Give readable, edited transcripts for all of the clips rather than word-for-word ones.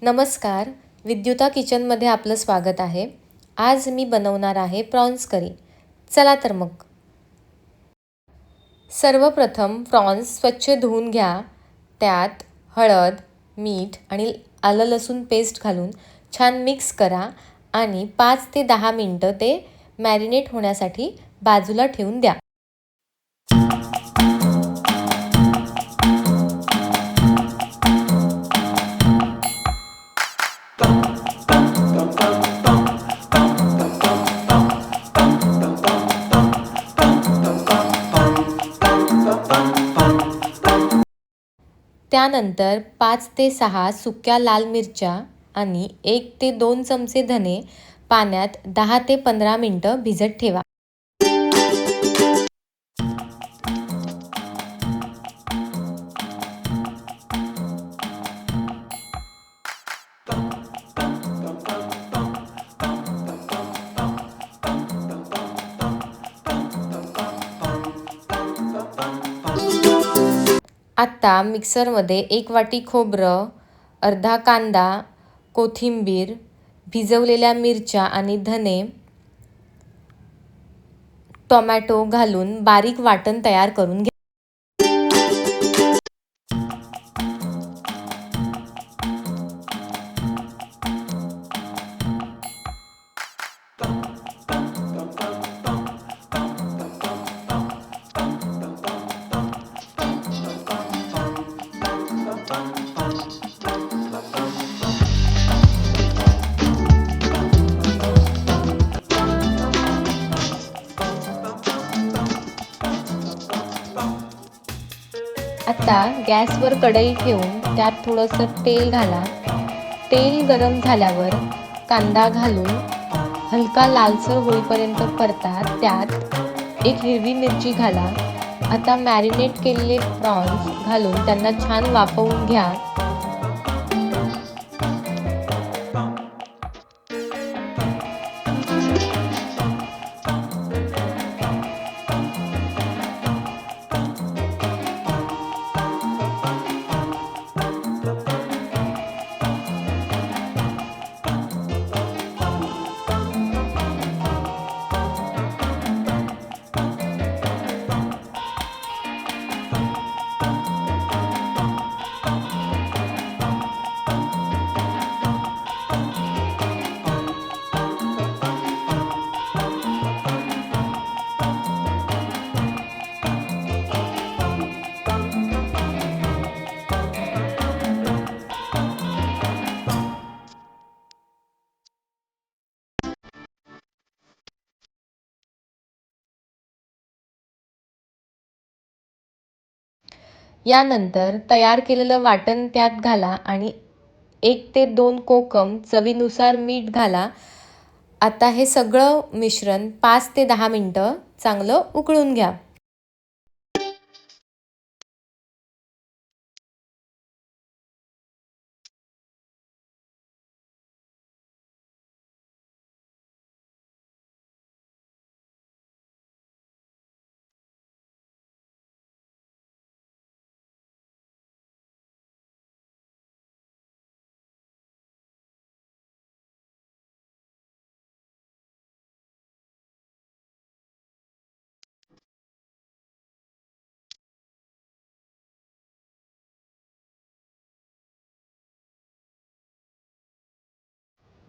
नमस्कार, विद्युता किचनमध्ये आपलं स्वागत आहे. आज मी बनवणार आहे प्रॉन्स करी. चला तर मग. सर्वप्रथम प्रॉन्स स्वच्छ धुवून घ्या. त्यात हळद, मीठ आणि आलं लसूण पेस्ट घालून छान मिक्स करा आणि 5 ते 10 मिनटं ते मॅरिनेट होण्यासाठी बाजूला ठेवून द्या. त्यानंतर 5 ते 6 सुक्या लाल मिरच्या आणि 1 ते 2 चमचे धने पाण्यात 10 ते 15 मिनटं भिजत ठेवा. आत्ता मिक्सरमध्ये 1 वाटी खोबरं, अर्धा कांदा, कोथिंबीर, भिजवलेल्या मिरच्या आणि धने, टोमॅटो घालून बारीक वाटण तयार करून घ्या. आता गॅसवर कढई ठेवून त्यात थोडंसं तेल घाला. तेल गरम झाल्यावर कांदा घालून हलका लालसर होईपर्यंत परता. त्यात 1 हिरवी मिरची घाला. आता मॅरिनेट केलेले प्रॉन्स घालून त्यांना छान वाफवून घ्या. यानंतर तयार केलेलं वाटण त्यात घाला आणि 1 ते 2 कोकम, चवीनुसार मीठ घाला. आता हे सगळं मिश्रण 5 ते 10 मिनटं चांगलं उकळून घ्या.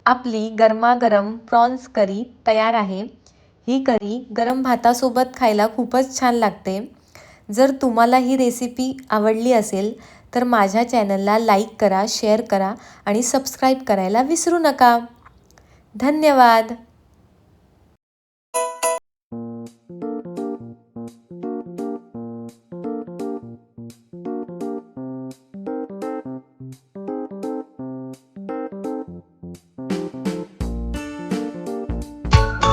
आपली गरमागरम प्रॉन्स करी तयार आहे. ही करी गरम भातासोबत खायला खूपच छान लागते. जर तुम्हाला ही रेसिपी आवडली असेल तर माझ्या चॅनलला लाईक करा, शेअर करा आणि सबस्क्राईब करायला विसरू नका. धन्यवाद.